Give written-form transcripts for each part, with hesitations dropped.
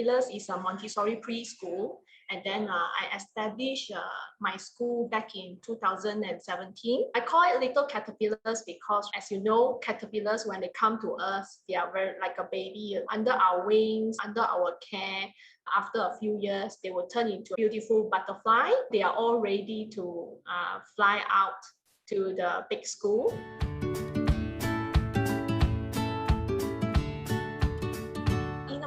Caterpillars is a Montessori preschool. And then I established my school back in 2017. I call it Little Caterpillars because, as you know, caterpillars, when they come to us, they are very like a baby under our wings, under our care. After a few years, they will turn into a beautiful butterfly. They are all ready to fly out to the big school.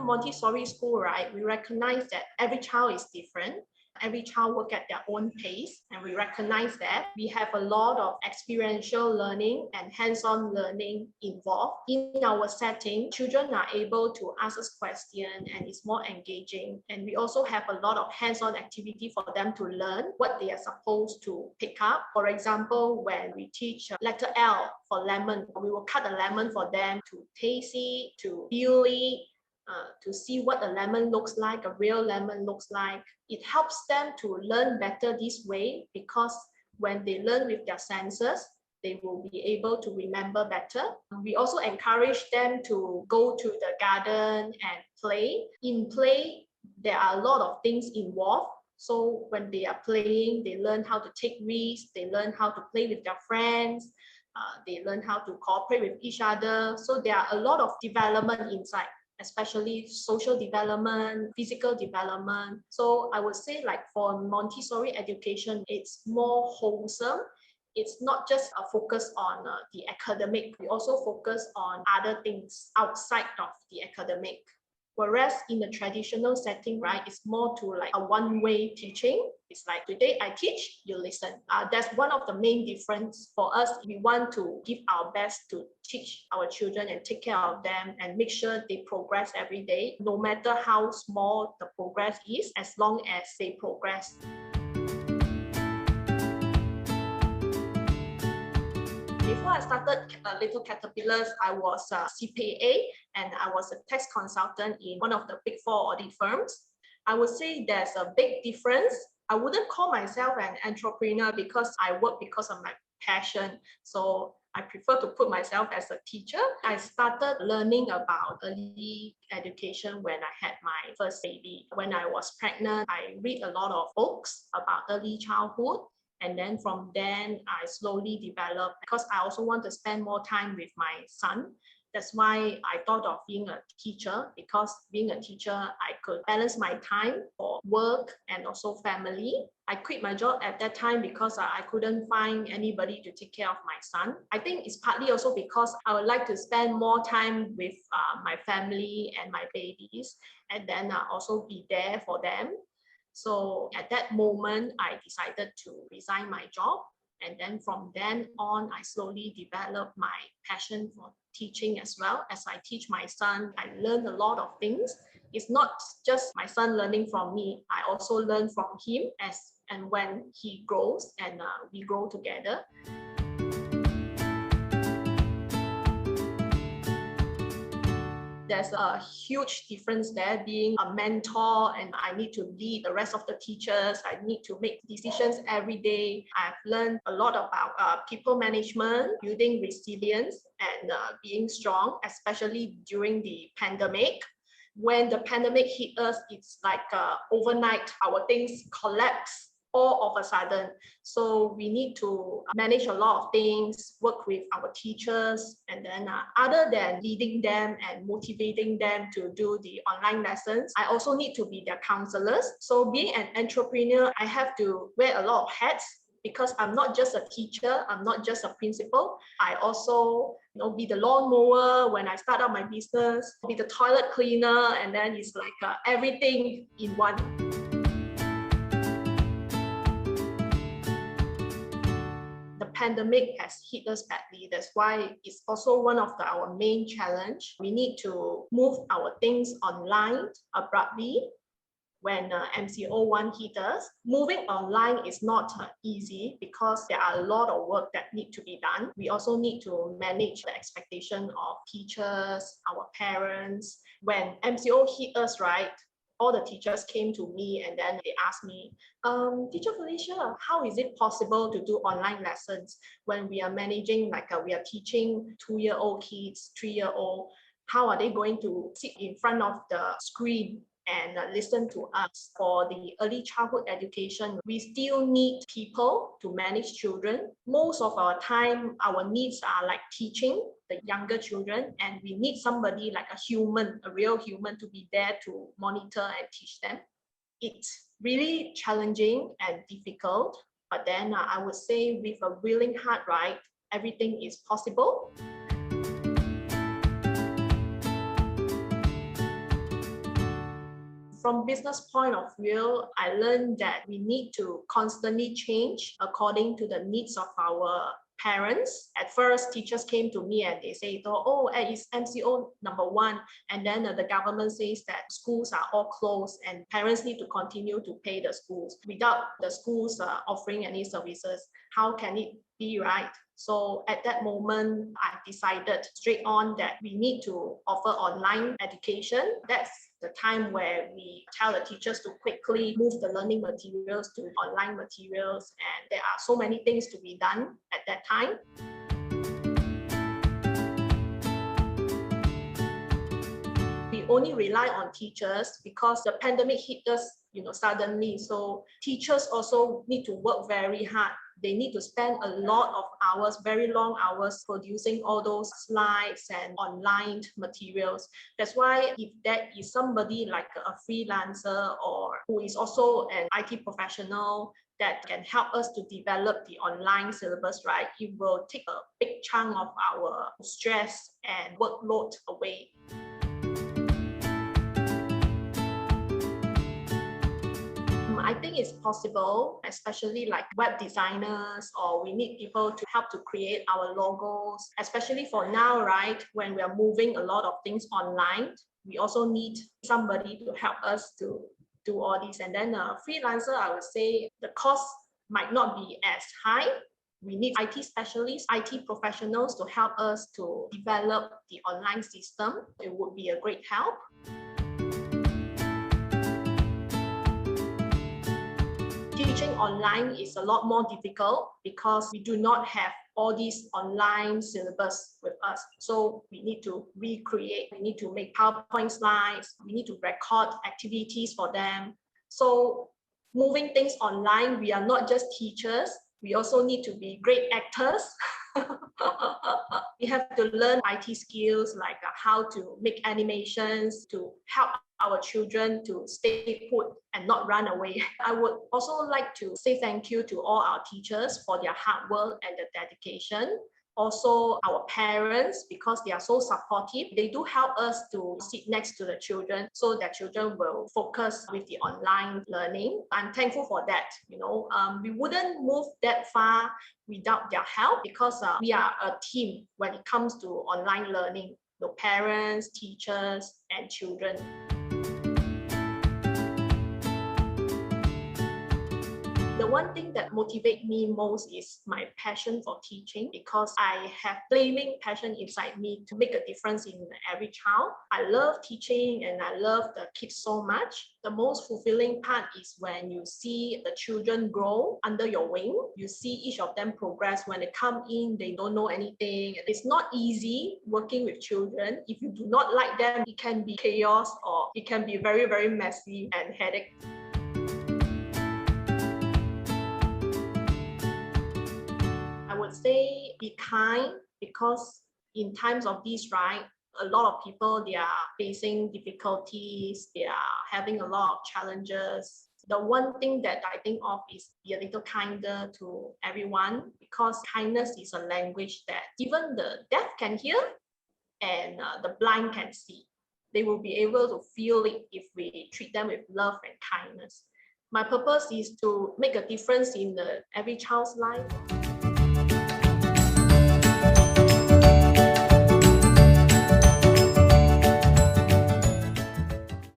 Montessori school, right, we recognize that every child is different. Every child works at their own pace, and we recognize that we have a lot of experiential learning and hands-on learning involved. In our setting, children are able to ask us questions and it's more engaging. And we also have a lot of hands-on activity for them to learn what they are supposed to pick up. For example, when we teach letter L for lemon, we will cut a lemon for them to taste it, to feel it, to see what a lemon looks like, a real lemon looks like. It helps them to learn better this way because when they learn with their senses, they will be able to remember better. We also encourage them to go to the garden and play. In play, there are a lot of things involved. So when they are playing, they learn how to take risks, they learn how to play with their friends, they learn how to cooperate with each other. So there are a lot of development inside, especially social development, physical development. So I would say, like, for Montessori education, it's more wholesome. It's not just a focus on the academic. We also focus on other things outside of the academic. Whereas in the traditional setting, right, it's more to like a one-way teaching. It's like, today I teach, you listen. That's one of the main difference for us. We want to give our best to teach our children and take care of them and make sure they progress every day, no matter how small the progress is, as long as they progress. Before I started Little Caterpillars, I was a CPA and I was a tax consultant in one of the big 4 audit firms. I would say there's a big difference. I wouldn't call myself an entrepreneur because I work because of my passion. So I prefer to put myself as a teacher. I started learning about early education when I had my first baby. When I was pregnant, I read a lot of books about early childhood. And then from then, I slowly developed, because I also want to spend more time with my son. That's why I thought of being a teacher, because being a teacher, I could balance my time for work and also family. I quit my job at that time because I couldn't find anybody to take care of my son. I think it's partly also because I would like to spend more time with my family and my babies, and then also be there for them. So at that moment, I decided to resign my job. And then from then on, I slowly developed my passion for teaching as well. As I teach my son, I learn a lot of things. It's not just my son learning from me. I also learn from him as and when he grows, and we grow together. There's a huge difference there, being a mentor, and I need to lead the rest of the teachers. I need to make decisions every day. I've learned a lot about people management, building resilience, and being strong, especially during the pandemic. When the pandemic hit us, it's like overnight, our things collapse all of a sudden. So we need to manage a lot of things, work with our teachers, and then other than leading them and motivating them to do the online lessons, I also need to be their counselors. So being an entrepreneur, I have to wear a lot of hats, because I'm not just a teacher, I'm not just a principal. I also be the lawnmower when I start up my business, be the toilet cleaner, and then it's like everything in one. Pandemic has hit us badly. That's why it's also one of our main challenge. We need to move our things online abruptly when MCO1 hit us. Moving online is not easy because there are a lot of work that need to be done. We also need to manage the expectation of teachers, our parents. When MCO hit us, right, all the teachers came to me and then they asked me, Teacher Felicia, how is it possible to do online lessons when we are managing, like we are teaching 2-year-old kids, 3-year-old? How are they going to sit in front of the screen and listen to us. For the early childhood education, we still need people to manage children. Most of our time, our needs are like teaching the younger children, and we need somebody like a human, a real human, to be there to monitor and teach them. It's really challenging and difficult, but then I would say with a willing heart, right, everything is possible. From business point of view, I learned that we need to constantly change according to the needs of our parents. At first, teachers came to me and they say, oh, it's MCO #1. And then the government says that schools are all closed and parents need to continue to pay the schools. Without the schools offering any services, how can it be, right? So at that moment, I decided straight on that we need to offer online education. That's the time where we tell the teachers to quickly move the learning materials to online materials, and there are so many things to be done at that time. We only rely on teachers because the pandemic hit us, suddenly. So teachers also need to work very hard. They need to spend a lot of hours, very long hours, producing all those slides and online materials. That's why if there is somebody like a freelancer or who is also an IT professional that can help us to develop the online syllabus, right, it will take a big chunk of our stress and workload away. I think it's possible, especially like web designers, or we need people to help to create our logos, especially for now, right? When we are moving a lot of things online, we also need somebody to help us to do all these. And then freelancer, I would say the cost might not be as high. We need IT specialists, IT professionals to help us to develop the online system. It would be a great help. Teaching online is a lot more difficult because we do not have all these online syllabus with us. So we need to recreate, we need to make PowerPoint slides, we need to record activities for them. So moving things online, we are not just teachers, we also need to be great actors. We have to learn IT skills like how to make animations to help our children to stay put and not run away. I would also like to say thank you to all our teachers for their hard work and the dedication. Also our parents, because they are so supportive, they do help us to sit next to the children so that children will focus with the online learning. I'm thankful for that. We wouldn't move that far without their help because we are a team when it comes to online learning. The parents, teachers, and children. The one thing that motivates me most is my passion for teaching, because I have flaming passion inside me to make a difference in every child. I love teaching and I love the kids so much. The most fulfilling part is when you see the children grow under your wing. You see each of them progress. When they come in, they don't know anything. It's not easy working with children. If you do not like them, it can be chaos or it can be very, very messy and headache. Say be kind, because in times of these, right, a lot of people, they are facing difficulties, they are having a lot of challenges. The one thing that I think of is be a little kinder to everyone, because kindness is a language that even the deaf can hear and the blind can see. They will be able to feel it if we treat them with love and kindness. My purpose is to make a difference in every child's life.